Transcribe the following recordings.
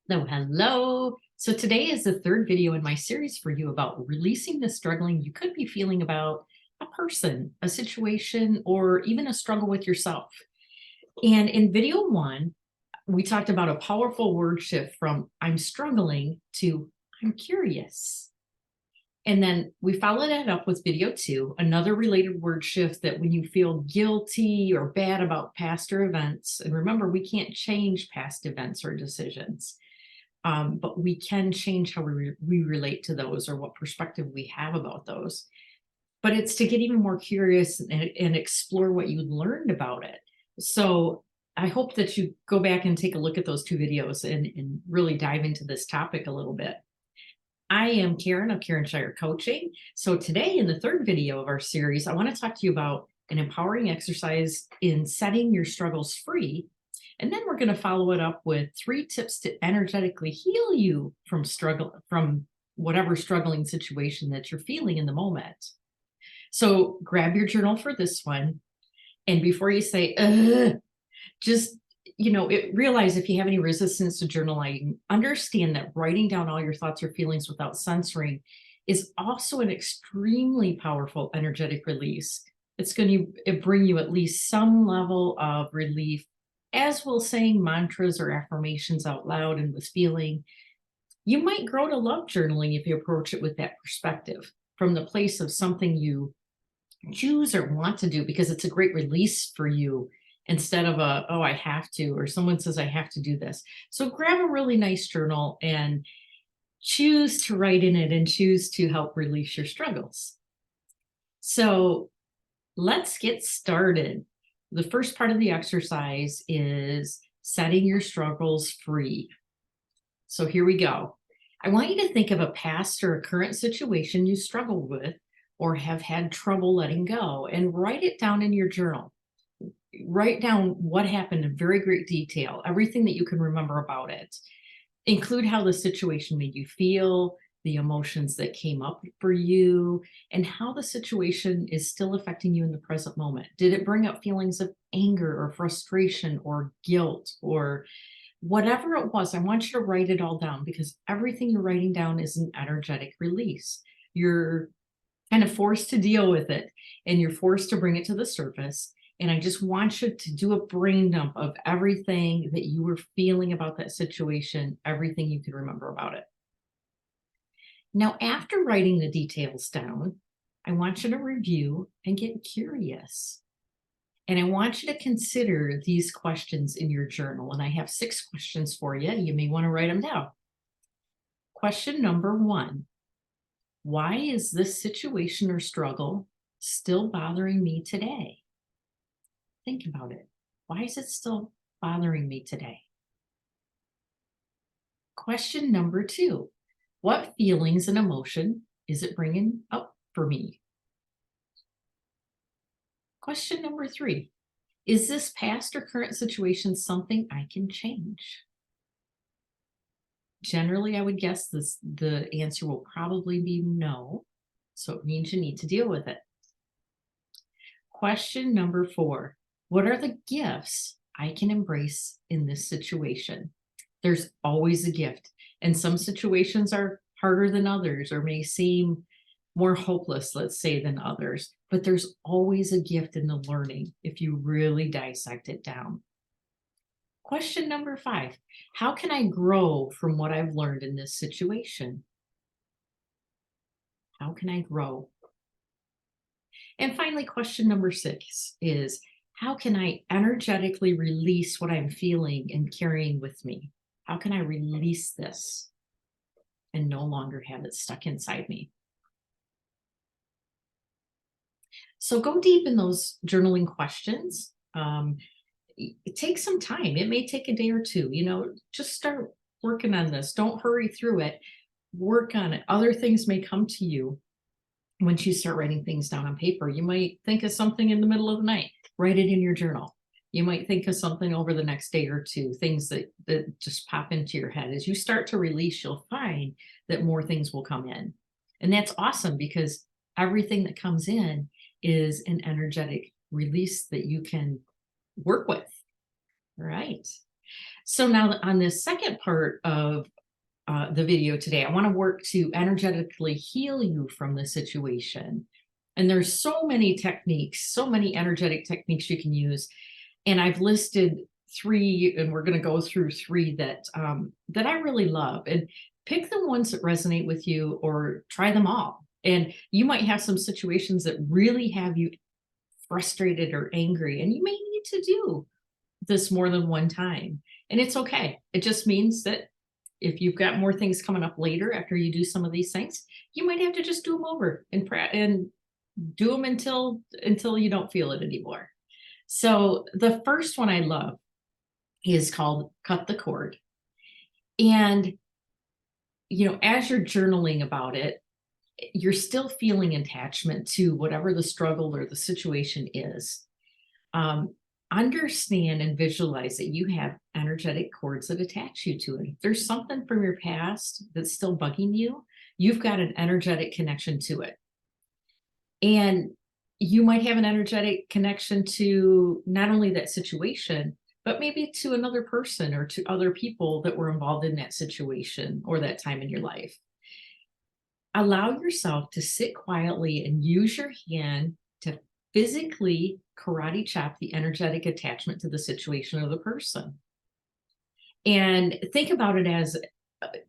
Hello, hello. So today is the third video in my series for you about releasing the struggling you could be feeling about a person, a situation, or even a struggle with yourself. And in video one, we talked about a powerful word shift from I'm struggling to I'm curious. And then we followed that up with video two, another related word shift that when you feel guilty or bad about past or events, and remember, we can't change past events or decisions. But we can change how we relate to those or what perspective we have about those. But it's to get even more curious and explore what you learned about it. So I hope that you go back and take a look at those two videos and really dive into this topic a little bit. I am Karen of Karen Shier Coaching. So today in the third video of our series, I want to talk to you about an empowering exercise in setting your struggles free. And then we're going to follow it up with 3 tips to energetically heal you from whatever struggling situation that you're feeling in the moment. So grab your journal for this one. And before you say, just, realize if you have any resistance to journaling, understand that writing down all your thoughts or feelings without censoring is also an extremely powerful energetic release. It's going to bring you at least some level of relief, as will saying mantras or affirmations out loud and with feeling. You might grow to love journaling if you approach it with that perspective, from the place of something you choose or want to do, because it's a great release for you instead of oh, I have to, or someone says I have to do this. So grab a really nice journal and choose to write in it and choose to help release your struggles. So let's get started. The first part of the exercise is setting your struggles free. So here we go. I want you to think of a past or a current situation you struggled with or have had trouble letting go, and write it down in your journal. Write down what happened in very great detail, everything that you can remember about it. Include how the situation made you feel, the emotions that came up for you, and how the situation is still affecting you in the present moment. Did it bring up feelings of anger or frustration or guilt or whatever it was? I want you to write it all down, because everything you're writing down is an energetic release. You're kind of forced to deal with it, and you're forced to bring it to the surface. And I just want you to do a brain dump of everything that you were feeling about that situation, everything you can remember about it. Now, after writing the details down, I want you to review and get curious. And I want you to consider these questions in your journal. And I have 6 questions for you. You may want to write them down. Question number 1. Why is this situation or struggle still bothering me today? Think about it. Why is it still bothering me today? Question number 2. What feelings and emotion is it bringing up for me? Question number 3. Is this past or current situation something I can change? Generally, I would guess the answer will probably be no. So it means you need to deal with it. Question number 4. What are the gifts I can embrace in this situation? There's always a gift. And some situations are harder than others, or may seem more hopeless, let's say, than others. But there's always a gift in the learning if you really dissect it down. Question number 5. How can I grow from what I've learned in this situation? How can I grow? And finally, question number 6 is, how can I energetically release what I'm feeling and carrying with me? How can I release this and no longer have it stuck inside me? So go deep in those journaling questions. It takes some time. It may take a day or two. Just start working on this. Don't hurry through it. Work on it. Other things may come to you once you start writing things down on paper. You might think of something in the middle of the night. Write it in your journal. You might think of something over the next day or two, things that just pop into your head. As you start to release, you'll find that more things will come in. And that's awesome, because everything that comes in is an energetic release that you can work with. Right. So now on this second part of the video today, I want to work to energetically heal you from the situation. And there's so many techniques, so many energetic techniques you can use. And I've listed three, and we're going to go through three that I really love. And pick the ones that resonate with you, or try them all. And you might have some situations that really have you frustrated or angry, and you may need to do this more than one time. And it's okay. It just means that if you've got more things coming up later after you do some of these things, you might have to just do them over and do them until you don't feel it anymore. So the first one I love is called Cut the Cord. And as you're journaling about it, you're still feeling attachment to whatever the struggle or the situation is. Understand and visualize that you have energetic cords that attach you to it. If there's something from your past that's still bugging you, you've got an energetic connection to it. And you might have an energetic connection to not only that situation, but maybe to another person or to other people that were involved in that situation or that time in your life. Allow yourself to sit quietly and use your hand to physically karate chop the energetic attachment to the situation or the person. And think about it as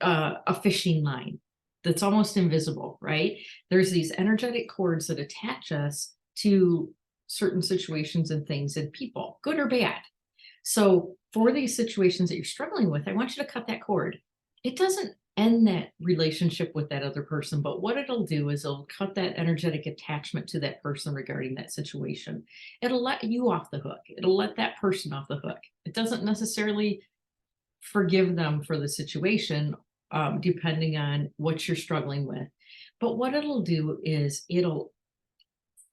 a fishing line that's almost invisible, right? There's these energetic cords that attach us to certain situations and things and people, good or bad. So for these situations that you're struggling with, I want you to cut that cord. It doesn't end that relationship with that other person, but what it'll do is it'll cut that energetic attachment to that person regarding that situation. It'll let you off the hook. It'll let that person off the hook. It doesn't necessarily forgive them for the situation, depending on what you're struggling with. But what it'll do is it'll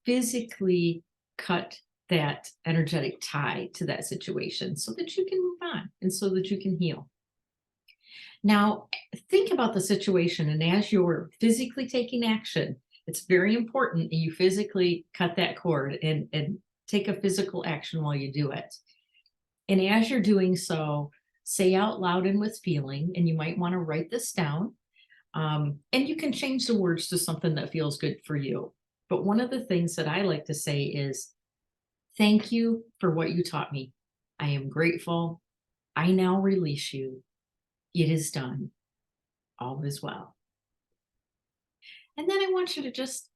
physically cut that energetic tie to that situation so that you can move on and so that you can heal. Now, think about the situation, and as you're physically taking action, it's very important that you physically cut that cord and take a physical action while you do it. And as you're doing so, say out loud and with feeling, and you might want to write this down. And you can change the words to something that feels good for you. But one of the things that I like to say is, thank you for what you taught me. I am grateful. I now release you. It is done. All is well. And then I want you to just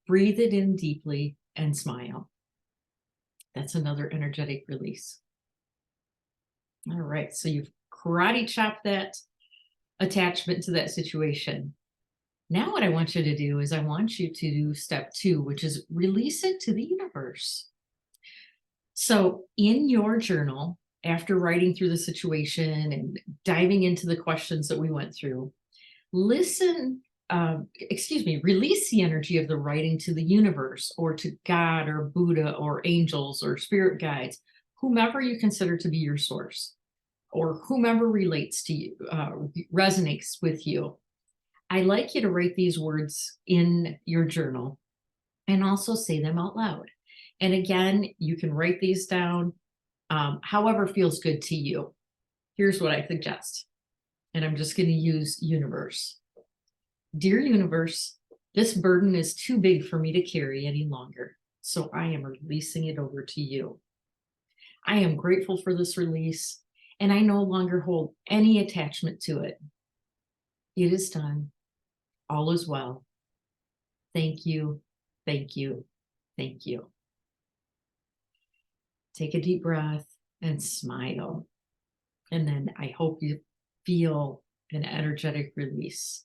breathe it in deeply and smile. That's another energetic release. All right, so you've karate chopped that attachment to that situation. Now what I want you to do is I want you to do step 2, which is release it to the universe. So in your journal, after writing through the situation and diving into the questions that we went through, release the energy of the writing to the universe or to God or Buddha or angels or spirit guides, whomever you consider to be your source or whomever relates to you, resonates with you. I like you to write these words in your journal and also say them out loud. And again, you can write these down however feels good to you. Here's what I suggest. And I'm just going to use universe. Dear universe, this burden is too big for me to carry any longer, so I am releasing it over to you. I am grateful for this release, and I no longer hold any attachment to it. It is done. All is well. Thank you. Thank you. Thank you. Take a deep breath and smile. And then I hope you feel an energetic release.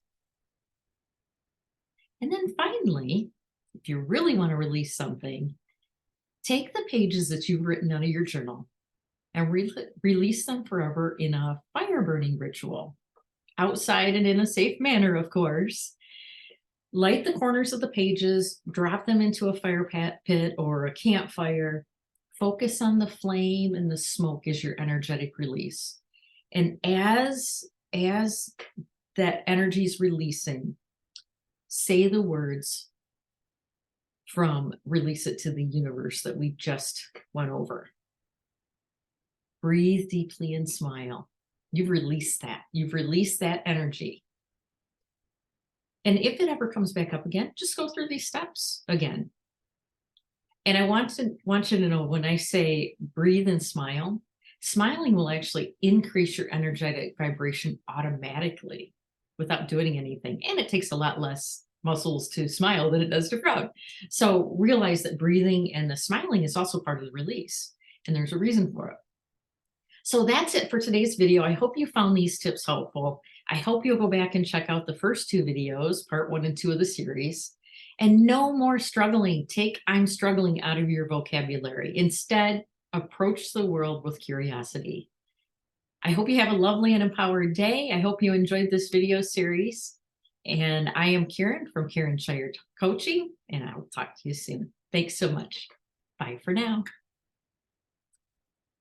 And then finally, if you really want to release something, take the pages that you've written out of your journal and release them forever in a fire burning ritual. Outside and in a safe manner, of course. Light the corners of the pages, drop them into a fire pit or a campfire. Focus on the flame and the smoke as your energetic release. And as that energy is releasing, say the words from Release It to the Universe that we just went over. breathe deeply and smile. You've released that. You've released that energy. And if it ever comes back up again, just go through these steps again. And I want you to know, when I say breathe and smile, smiling will actually increase your energetic vibration automatically without doing anything. And it takes a lot less muscles to smile than it does to frown. So realize that breathing and the smiling is also part of the release. And there's a reason for it. So that's it for today's video. I hope you found these tips helpful. I hope you'll go back and check out the first two videos, part 1 and 2 of the series. And no more struggling. Take "I'm struggling" out of your vocabulary. Instead, approach the world with curiosity. I hope you have a lovely and empowered day. I hope you enjoyed this video series. And I am Karen from Shier Coaching, and I will talk to you soon. Thanks so much. Bye for now.